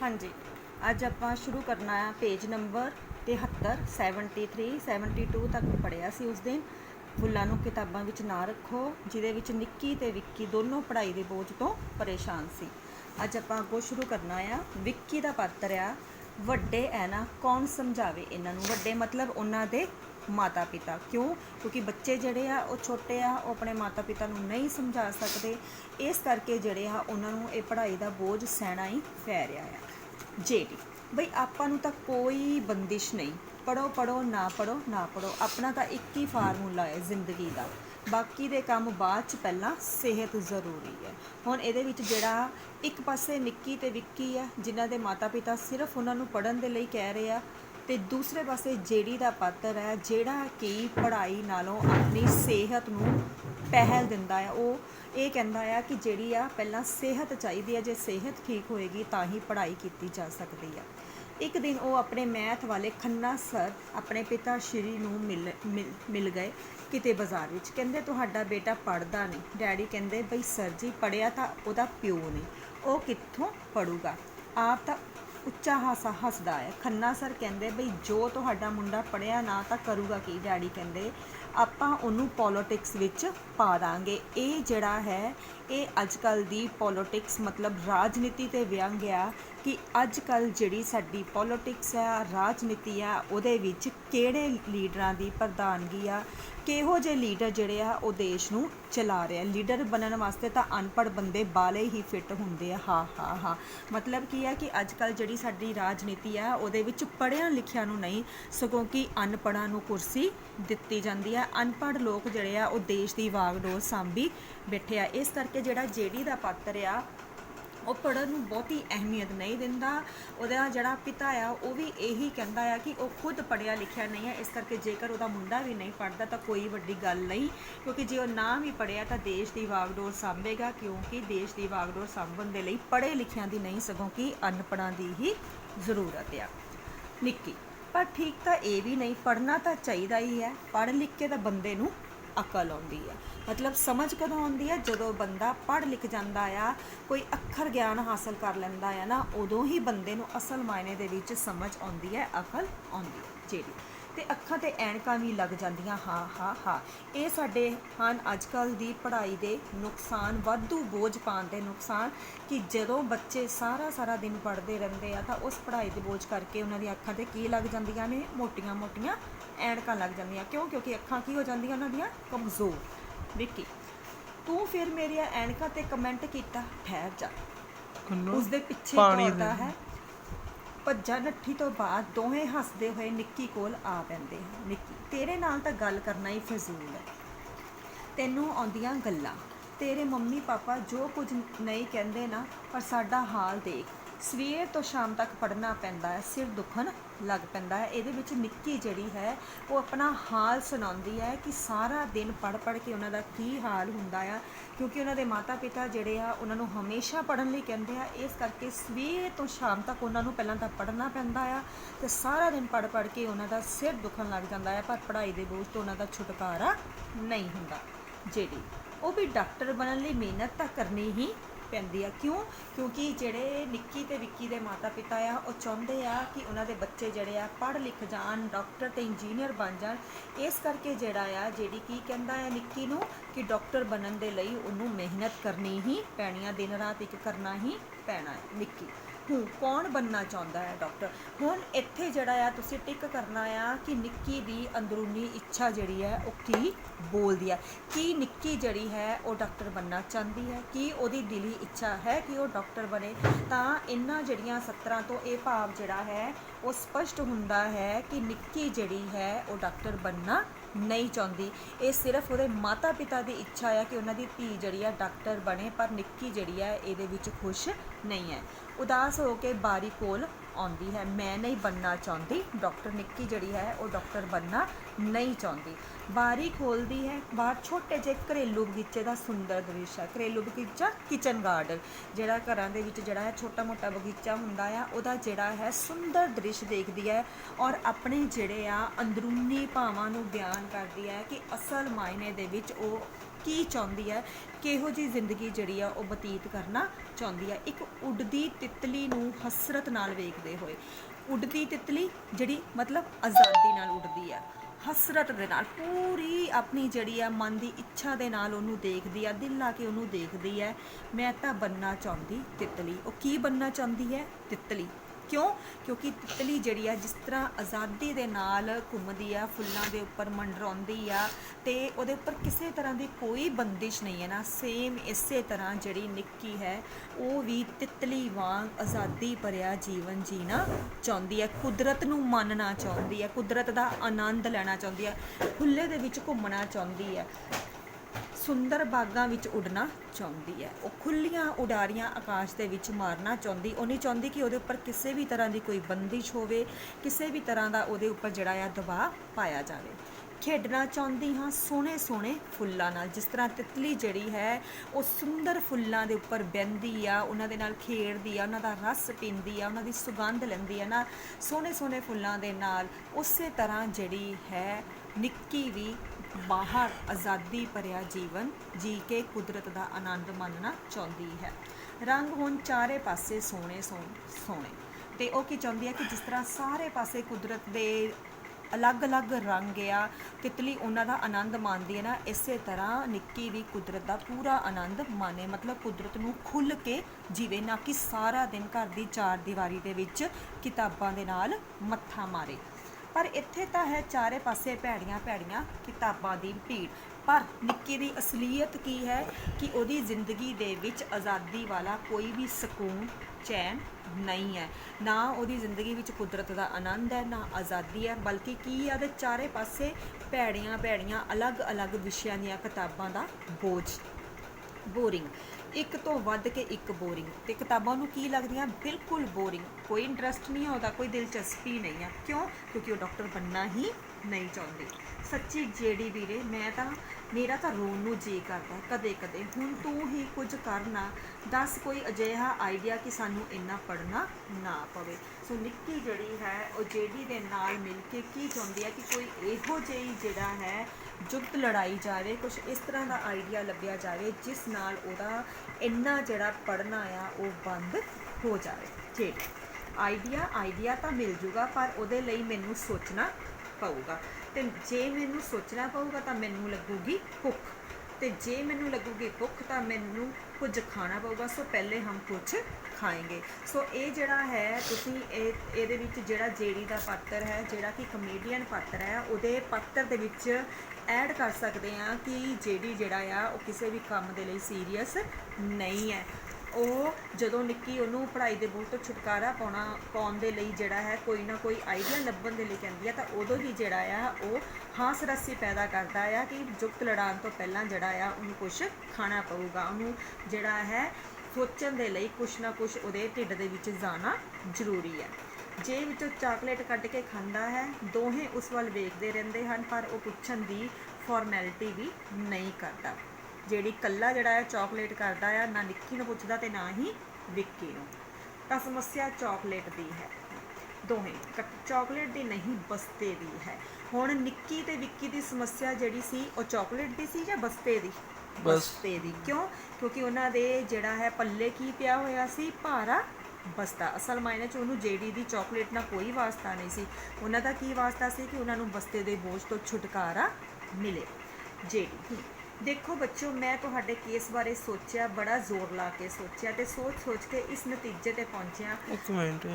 हाँ जी, अज आपां शुरू करना है पेज नंबर 73 73 72 तक पढ़िया सी उस दिन। फुल्लां नूं किताबां विच ना रखो, जिहदे विच निक्की ते विक्की दोनों पढ़ाई दे बोझ तो परेशान सी। अज आपां अगों शुरू करना आ। विक्की दा पात्र आ वड्डे है ना, कौन समझावे इन्हां नूं। वड्डे मतलब उन्हां दे माता पिता। क्यों? क्योंकि बच्चे जिहड़े आ वो छोटे आ, वो अपने माता पिता नूं नहीं समझा सकते। इस करके जिहड़े आ उन्हां नूं इह पढ़ाई दा बोझ सहना ही पै रिहा आ। जेडी बई आपां नूं तां कोई बंदिश नहीं, पढ़ो पढ़ो ना पढ़ो ना पढ़ो, अपना तो एक ही फार्मूला है जिंदगी का। बाकी दे काम बाद च, पहला सेहत जरूरी है। हुण इहदे विच जिहड़ा एक पासे निक्की ते विक्की है, जिन्हां दे माता पिता सिर्फ उन्हां नूं पढ़न दे लई कह रहे आ, ते दूसरे पासे जेडी दा पात्र है जिहड़ा कि पढ़ाई नालों अपनी सेहत नूं पहल दिंदा है। वो ये कहता है कि जिहड़ी आ पहला सेहत चाहिए है, जे सेहत ठीक होएगी तां ही पढ़ाई की जा सकती है। एक दिन वो अपने मैथ वाले खन्ना सर अपने पिता श्री नूं मिल गए किते बाजार विच। कहंदे तुहाडा बेटा पढ़दा नहीं। डैडी कहंदे बई सर जी पढ़िया तां उहदा प्यो नहीं, वो कित्थों पढ़ूगा। आप तां उच्चा हासा हसदा है। खन्ना सर कहंदे बई जो तुहाडा मुंडा पढ़िया ना तां करूगा की। डैडी कहंदे आपां उहनूं पॉलिटिक्स विच पा दांगे। ये जिहड़ा है ये अजकल दी पॉलिटिक्स मतलब राजनीति ते व्यंग आ कि अजकल जिहड़ी साडी पॉलिटिक्स है, राजनीति आ, उहदे विच किहड़े लीडरां दी प्रधानगी आ, किहो जे लीडर जिहड़े आ वो देश नूं चला रहे। लीडर बनने वास्ते तां अनपढ़ बंदे बाले ही फिट हुंदे आ। हाँ हाँ हाँ, मतलब की है कि अजकल जिहड़ी साडी राजनीति आ उहदे विच पढ़िया लिखिया नूं नहीं सगों कि अनपढ़ां नूं कुर्सी दित्ती जांदी है। अनपढ़ लोग जिहड़े आ वो देश दी वागडोर सांभी बैठे आ। इस करके जिहड़ा जेडी दा पात्र आ वो पढ़न नूं बहुती अहमियत नहीं दिंदा। उहदा जिहड़ा पिता आ वो भी यही कहंदा आ कि वो खुद पढ़िया लिखिया नहीं है। इस करके जेकर उहदा मुंडा भी नहीं पढ़दा तो कोई वड्डी गल नहीं, क्योंकि जे वो ना भी पढ़िया तो देश की वागडोर सांभेगा। क्योंकि देश की वागडोर सांभण दे लई पढ़े लिखिया की नहीं सगों कि अनपढ़ां की ही जरूरत आ। निक्की पर ठीक तो ये भी नहीं, पढ़ना तो चाहिए ही है। पढ़ लिख के तो बंदे नूं अकल आउंदी है। मतलब समझ कदों आउंदी है? जदों बंदा पढ़ लिख जांदा आ, कोई अखर ज्ञान हासिल कर लैंदा है ना, उदों ही बंदे नूं असल मायने दे विच समझ आउंदी है, अकल आउंदी है। जेडी ते अखां ते ऐनकां भी लग जांदियां। हाँ हाँ हाँ, ये साडे हन अजकल दी पढ़ाई दे नुकसान, वाधू बोझ पाउण दे नुकसान कि जदों बच्चे सारा सारा दिन पढ़ते रहंदे आ तां उस पढ़ाई दे बोझ करके उन्हां दी अखां ते की लग जांदियां ने, मोटियां मोटियां ऐनकां लग जांदियां। क्यों? क्योंकि अखां की हो जांदियां उन्हां दियां कमज़ोर। विक्की तू फिर मेरिया ऐनकां ते कमेंट कीता, ठहर जा। उसदे पिछे दौड़दा है। भज्जा नट्ठी तो बाद दोवें हसदे हुए निक्की कोल आ पैंदे। निक्की तेरे नाल तां गल करना ही फजूल है, तैनूं आउंदियां गल्लां। तेरे मम्मी पापा जो कुछ नहीं कहंदे ना, पर साडा हाल देख, सवेर तो शाम तक पढ़ना पैंदा है, सिर दुखन लग पैंदा है। इहदे विच निक्की जिहड़ी है वो अपना हाल सुणाउंदी है कि सारा दिन पढ़ पढ़ के उन्हां दा की हाल हुंदा आ। क्योंकि उन्हां दे माता पिता जिहड़े आ उन्हां नूं हमेशा पढ़न लई कहंदे आ। इस करके सवेर तो शाम तक उन्हां नूं पहिलां तां पढ़ना पैंदा आ ते सारा दिन पढ़ पढ़ के उन्हां दा सिर दुखन लग जांदा है। पर पढ़ाई दे बोझ तो उन्हां दा छुटकारा नहीं हुंदा। जेडी वो भी डॉक्टर बनने लई मेहनत तो करनी ही पैंदी आ। क्यों? क्योंकि जिहड़े निक्की ते विक्की दे माता पिता आ वो चाहुंदे आ कि उन्हां दे बच्चे जिहड़े आ पढ़ लिख जान, डॉक्टर ते इंजीनियर बन जान। इस करके जिहड़ा आ जेडी की कहंदा है निक्की नूं कि डॉक्टर बनने दे लई उहनूं मेहनत करनी ही पैनी आ, दिन रात एक करना ही पैना है। निक्की कौन बनना चाहुंदा है? डॉक्टर। हुण इत्थे जिहड़ा आ तुसीं टिक करना आ कि निक्की दी अंदरूनी इच्छा जिहड़ी है वो की बोलदी है। कि निक्की जिहड़ी है वो डॉक्टर बनना चाहती है, कि उहदी दिली इच्छा है कि वो डॉक्टर बने। तां इन्हां जिहड़ियां सत्तरां तो ये भाव जिहड़ा है वो स्पष्ट हुंदा है कि निक्की जिहड़ी है वो डॉक्टर बनना नहीं चाहुंदी। ये सिर्फ उहदे माता पिता की इच्छा है कि उन्हां दी धी जिहड़ी है डॉक्टर बने, पर निक्की जिहड़ी है इहदे विच खुश नहीं है। उदास होकर बारी कोल आउंदी है, मैं नहीं बनना चाहती डॉक्टर। निक्की जिहड़ी है वो डॉक्टर बनना नहीं चाहती। बारी खोलती है, बाहर छोटे जे घरेलू बगीचे का सुंदर दृश्य है। घरेलू बगीचा किचन गार्डन जिहड़ा घरां दे विच जिहड़ा है छोटा मोटा बगीचा हुंदा आ, उहदा जिहड़ा है सुंदर दृश्य देखदी है और अपने जिहड़े आ अंदरूनी भावां नूं बयान करदी है कि असल मायने दे विच वो ਕੀ ਚਾਹੁੰਦੀ ਹੈ, ਕਿਹੋ ਜਿਹੀ ਜ਼ਿੰਦਗੀ ਜਿਹੜੀ ਆ ਉਹ ਬਤੀਤ ਕਰਨਾ ਚਾਹੁੰਦੀ ਹੈ। ਇੱਕ ਉੱਡਦੀ ਤਿਤਲੀ ਨੂੰ ਹਸਰਤ ਨਾਲ ਵੇਖਦੇ ਹੋਏ, ਉੱਡਦੀ ਤਿਤਲੀ ਜਿਹੜੀ ਮਤਲਬ ਆਜ਼ਾਦੀ ਨਾਲ ਉੱਡਦੀ ਆ, ਹਸਰਤ ਦੇ ਨਾਲ, ਪੂਰੀ ਆਪਣੀ ਜਿਹੜੀ ਆ ਮਨ ਦੀ ਇੱਛਾ ਦੇ ਨਾਲ ਉਹਨੂੰ ਦੇਖਦੀ ਆ, ਦਿਲ ਲਾ ਕੇ ਉਹਨੂੰ ਦੇਖਦੀ ਹੈ। ਮੈਂ ਤਾਂ ਬਣਨਾ ਚਾਹੁੰਦੀ ਤਿਤਲੀ। ਉਹ ਕੀ ਬਣਨਾ ਚਾਹੁੰਦੀ ਹੈ? ਤਿਤਲੀ। ਕਿਉਂ? ਕਿਉਂਕਿ ਤਿਤਲੀ ਜਿਹੜੀ ਆ ਜਿਸ ਤਰ੍ਹਾਂ ਆਜ਼ਾਦੀ ਦੇ ਨਾਲ ਘੁੰਮਦੀ ਆ, ਫੁੱਲਾਂ ਦੇ ਉੱਪਰ ਮੰਡਰਾਉਂਦੀ ਆ, ਤੇ ਉਹਦੇ ਉੱਪਰ ਕਿਸੇ ਤਰ੍ਹਾਂ ਦੀ ਕੋਈ ਬੰਦਿਸ਼ ਨਹੀਂ ਹੈ ਨਾ, ਸੇਮ ਇਸੇ ਤਰ੍ਹਾਂ ਜਿਹੜੀ ਨਿੱਕੀ ਹੈ ਉਹ ਵੀ ਤਿਤਲੀ ਵਾਂਗ ਆਜ਼ਾਦੀ ਭਰਿਆ ਜੀਵਨ ਜੀਣਾ ਚਾਹੁੰਦੀ ਹੈ, ਕੁਦਰਤ ਨੂੰ ਮੰਨਣਾ ਚਾਹੁੰਦੀ ਹੈ, ਕੁਦਰਤ ਦਾ ਆਨੰਦ ਲੈਣਾ ਚਾਹੁੰਦੀ ਹੈ, ਖੁੱਲ੍ਹੇ ਦੇ ਵਿੱਚ ਘੁੰਮਣਾ ਚਾਹੁੰਦੀ ਹੈ, ਸੁੰਦਰ ਬਾਗਾਂ ਵਿੱਚ ਉੱਡਣਾ ਚਾਹੁੰਦੀ ਹੈ। ਉਹ ਖੁੱਲ੍ਹੀਆਂ ਉਡਾਰੀਆਂ ਆਕਾਸ਼ ਦੇ ਵਿੱਚ ਮਾਰਨਾ ਚਾਹੁੰਦੀ। ਉਹ ਨਹੀਂ ਚਾਹੁੰਦੀ ਕਿ ਉਹਦੇ ਉੱਪਰ ਕਿਸੇ ਵੀ ਤਰ੍ਹਾਂ ਦੀ ਕੋਈ ਬੰਦਿਸ਼ ਹੋਵੇ, ਕਿਸੇ ਵੀ ਤਰ੍ਹਾਂ ਦਾ ਉਹਦੇ ਉੱਪਰ ਜਿਹੜਾ ਆ ਦਬਾਅ ਪਾਇਆ ਜਾਵੇ। ਖੇਡਣਾ ਚਾਹੁੰਦੀ ਹਾਂ ਸੋਹਣੇ ਸੋਹਣੇ ਫੁੱਲਾਂ ਨਾਲ, ਜਿਸ ਤਰ੍ਹਾਂ ਤਿਤਲੀ ਜਿਹੜੀ ਹੈ ਉਹ ਸੁੰਦਰ ਫੁੱਲਾਂ ਦੇ ਉੱਪਰ ਬਹਿੰਦੀ ਆ, ਉਹਨਾਂ ਦੇ ਨਾਲ ਖੇਡਦੀ ਆ, ਉਹਨਾਂ ਦਾ ਰਸ ਪੀਂਦੀ ਆ, ਉਹਨਾਂ ਦੀ ਸੁਗੰਧ ਲੈਂਦੀ ਆ ਨਾ ਸੋਹਣੇ ਸੋਹਣੇ ਫੁੱਲਾਂ ਦੇ ਨਾਲ, ਉਸੇ ਤਰ੍ਹਾਂ ਜਿਹੜੀ ਹੈ ਨਿੱਕੀ ਵੀ ਬਾਹਰ ਆਜ਼ਾਦੀ ਭਰਿਆ ਜੀਵਨ ਜੀ ਕੇ ਕੁਦਰਤ ਦਾ ਆਨੰਦ ਮਾਣਨਾ ਚਾਹੁੰਦੀ ਹੈ। ਰੰਗ ਹੁਣ ਚਾਰੇ ਪਾਸੇ ਸੋਹਣੇ ਸੋਹਣੇ, ਤੇ ਉਹ ਕੀ ਚਾਹੁੰਦੀ ਹੈ ਕਿ ਜਿਸ ਤਰ੍ਹਾਂ ਸਾਰੇ ਪਾਸੇ ਕੁਦਰਤ ਦੇ ਅਲੱਗ-ਅਲੱਗ ਰੰਗ ਆ, ਤਿਤਲੀ ਉਹਨਾਂ ਦਾ ਆਨੰਦ ਮਾਣਦੀ ਹੈ ਨਾ, ਇਸੇ ਤਰ੍ਹਾਂ ਨਿੱਕੀ ਵੀ ਕੁਦਰਤ ਦਾ ਪੂਰਾ ਆਨੰਦ ਮਾਣੇ, ਮਤਲਬ ਕੁਦਰਤ ਨੂੰ ਖੁੱਲ੍ਹ ਕੇ ਜੀਵੇ, ਨਾ ਕਿ ਸਾਰਾ ਦਿਨ ਘਰ ਦੀ ਚਾਰ ਦੀਵਾਰੀ ਦੇ ਵਿੱਚ ਕਿਤਾਬਾਂ ਦੇ ਨਾਲ ਮੱਥਾ ਮਾਰੇ। ਪਰ ਇੱਥੇ ਤਾਂ ਹੈ ਚਾਰੇ ਪਾਸੇ ਭੈੜੀਆਂ ਭੈੜੀਆਂ ਕਿਤਾਬਾਂ ਦੀ ਭੀੜ, ਪਰ ਨਿੱਕੀ ਦੀ ਅਸਲੀਅਤ ਕੀ ਹੈ ਕਿ ਉਹਦੀ ਜ਼ਿੰਦਗੀ ਦੇ ਵਿੱਚ ਆਜ਼ਾਦੀ ਵਾਲਾ ਕੋਈ ਵੀ ਸਕੂਨ ਚੈਨ ਨਹੀਂ ਹੈ, ਨਾ ਉਹਦੀ ਜ਼ਿੰਦਗੀ ਵਿੱਚ ਕੁਦਰਤ ਦਾ ਆਨੰਦ ਹੈ, ਨਾ ਆਜ਼ਾਦੀ ਹੈ, ਬਲਕਿ ਕੀ ਹੈ ਉਹਦੇ ਚਾਰੇ ਪਾਸੇ ਭੈੜੀਆਂ ਭੈੜੀਆਂ ਅਲੱਗ-ਅਲੱਗ ਵਿਸ਼ਿਆਂ ਦੀਆਂ ਕਿਤਾਬਾਂ ਦਾ ਬੋਝ, ਬੋਰਿੰਗ, ਇੱਕ ਤੋਂ ਵੱਧ ਕੇ ਇੱਕ ਬੋਰਿੰਗ। ਤੇ ਕਿਤਾਬਾਂ ਨੂੰ ਕੀ ਲੱਗਦੀਆਂ? ਬਿਲਕੁਲ ਬੋਰਿੰਗ, ਕੋਈ ਇੰਟਰਸਟ ਨਹੀਂ ਆਉਂਦਾ, ਕੋਈ ਦਿਲਚਸਪੀ ਨਹੀਂ ਆ। ਕਿਉਂ? ਕਿਉਂਕਿ ਉਹ ਡਾਕਟਰ ਬਣਨਾ ਹੀ ਨਹੀਂ ਚਾਹੁੰਦੀ। ਸੱਚੀ ਜਿਹੜੀ ਵੀਰੇ, ਮੇਰਾ ਤਾਂ ਰੋਣ ਨੂੰ ਜੀ ਕਰਦਾ ਕਦੇ ਕਦੇ। ਹੁਣ ਤੂੰ ਹੀ ਕੁਝ ਕਰਨਾ, ਦੱਸ ਕੋਈ ਅਜਿਹਾ ਆਈਡੀਆ ਕਿ ਸਾਨੂੰ ਇੰਨਾ ਪੜ੍ਹਨਾ ਨਾ ਪਵੇ। ਸੋ ਨਿੱਕੀ ਜਿਹੜੀ ਹੈ ਉਹ ਜਿਹੜੀ ਦੇ ਨਾਲ ਮਿਲ ਕੇ ਕੀ ਚਾਹੁੰਦੀ ਹੈ ਕਿ ਕੋਈ ਇਹੋ ਜਿਹੀ ਜਿਹੜਾ ਹੈ ਜੁਗਤ ਲੜਾਈ ਜਾਵੇ, ਕੁਛ ਇਸ ਤਰ੍ਹਾਂ ਦਾ ਆਈਡੀਆ ਲੱਭਿਆ ਜਾਵੇ ਜਿਸ ਨਾਲ ਉਹਦਾ ਇੰਨਾ ਜਿਹੜਾ ਪੜ੍ਹਨਾ ਆ ਉਹ ਬੰਦ ਹੋ ਜਾਵੇ। ਠੀਕ, ਆਈਡੀਆ ਤਾਂ ਮਿਲ ਜੂਗਾ, ਪਰ ਉਹਦੇ ਲਈ ਮੈਨੂੰ ਸੋਚਣਾ ਪਊਗਾ, ਤੇ ਜੇ ਮੈਨੂੰ ਸੋਚਣਾ ਪਊਗਾ ਤਾਂ ਮੈਨੂੰ ਲੱਗੂਗੀ ਭੁੱਖ, ਤੇ ਜੇ ਮੈਨੂੰ ਲੱਗੂਗੀ ਭੁੱਖ ਤਾਂ ਮੈਨੂੰ ਕੁਝ ਖਾਣਾ ਪਊਗਾ। ਸੋ ਪਹਿਲੇ ਹਮ ਕੁਝ ਖਾਏਂਗੇ। ਸੋ ਇਹ ਜਿਹੜਾ ਹੈ ਤੁਸੀਂ ਇਹਦੇ ਵਿੱਚ ਜਿਹੜਾ ਜੇਡੀ ਦਾ ਪਾਤਰ ਹੈ, ਜਿਹੜਾ ਕਿ ਕਮੇਡੀਅਨ ਪਾਤਰ ਹੈ, ਉਹਦੇ ਪਾਤਰ ਦੇ ਵਿੱਚ ਐਡ ਕਰ ਸਕਦੇ ਹਾਂ ਕਿ ਜੇਡੀ ਜਿਹੜਾ ਆ ਉਹ ਕਿਸੇ ਵੀ ਕੰਮ ਦੇ ਲਈ ਸੀਰੀਅਸ ਨਹੀਂ ਹੈ। ਉਹ ਜਦੋਂ ਨਿੱਕੀ ਉਹਨੂੰ ਪੜ੍ਹਾਈ ਦੇ ਬੋਝ ਤੋਂ ਛੁਟਕਾਰਾ ਪਾਉਣ ਦੇ ਲਈ ਜਿਹੜਾ ਹੈ ਕੋਈ ਨਾ ਕੋਈ ਆਈਡੀਆ ਲੱਭਣ ਦੇ ਲਈ ਕਹਿੰਦੀ ਹੈ, ਤਾਂ ਉਦੋਂ ਹੀ ਜਿਹੜਾ ਆ ਉਹ ਹਾਸ ਰਸੀ ਪੈਦਾ ਕਰਦਾ ਆ ਕਿ ਜੁਗਤ ਲੜਾਉਣ ਤੋਂ ਪਹਿਲਾਂ ਜਿਹੜਾ ਆ ਉਹਨੂੰ ਕੁਛ ਖਾਣਾ ਪਊਗਾ, ਉਹਨੂੰ ਜਿਹੜਾ ਹੈ ਸੋਚਣ ਦੇ ਲਈ ਕੁਛ ਨਾ ਕੁਛ ਉਹਦੇ ਢਿੱਡ ਦੇ ਵਿੱਚ ਜਾਣਾ ਜ਼ਰੂਰੀ ਹੈ। ਜੇ ਵਿੱਚੋਂ ਚਾਕਲੇਟ ਕੱਢ ਕੇ ਖਾਂਦਾ ਹੈ, ਦੋਹੇ ਉਸ ਵੱਲ ਵੇਖਦੇ ਰਹਿੰਦੇ ਹਨ, ਪਰ ਉਹ ਪੁੱਛਣ ਦੀ ਫਾਰਮੈਲਿਟੀ ਵੀ ਨਹੀਂ ਕਰਦਾ। ਜਿਹੜੀ ਇਕੱਲਾ ਜਿਹੜਾ ਹੈ ਚਾਕਲੇਟ ਕਰਦਾ ਆ, ਨਾ ਨਿੱਕੀ ਨੂੰ ਪੁੱਛਦਾ ਤੇ ਨਾ ਹੀ ਵਿੱਕੀ ਨੂੰ। ਤਾਂ ਸਮੱਸਿਆ ਚਾਕਲੇਟ ਦੀ ਹੈ, ਦੋਹੇ ਚਾਕਲੇਟ ਦੀ ਨਹੀਂ ਬਸਤੇ ਦੀ ਹੈ। ਹੁਣ ਨਿੱਕੀ ਤੇ ਵਿੱਕੀ ਦੀ ਸਮੱਸਿਆ ਜਿਹੜੀ ਸੀ ਉਹ ਚਾਕਲੇਟ ਦੀ ਸੀ ਜਾਂ ਬਸਤੇ ਦੀ? ਬਸਤੇ ਦੀ। ਕਿਉਂ? ਕਿਉਂਕਿ ਉਹਨਾਂ ਦੇ ਜਿਹੜਾ ਹੈ ਪੱਲੇ ਕੀ ਪਿਆ ਹੋਇਆ ਸੀ? ਭਾਰਾ ਬਸਤਾ। ਅਸਲ ਮਾਇਨੇ 'ਚ ਉਹਨੂੰ ਜੇਡੀ ਦੀ ਚਾਕਲੇਟ ਨਾਲ ਕੋਈ ਵਾਸਤਾ ਨਹੀਂ ਸੀ, ਉਹਨਾਂ ਦਾ ਕੀ ਵਾਸਤਾ ਸੀ ਕਿ ਉਹਨਾਂ ਨੂੰ ਬਸਤੇ ਦੇ ਬੋਝ ਤੋਂ ਛੁਟਕਾਰਾ ਮਿਲੇ। ਜੇਡੀ ਦੇਖੋ ਬੱਚੋ, ਮੈਂ ਤੁਹਾਡੇ ਕੇਸ ਬਾਰੇ ਸੋਚਿਆ, ਬੜਾ ਜ਼ੋਰ ਲਾ ਕੇ ਸੋਚਿਆ, ਤੇ ਸੋਚ ਕੇ ਇਸ ਨਤੀਜੇ ਤੇ ਪਹੁੰਚਿਆ। ਇੱਕ ਮਿੰਟ,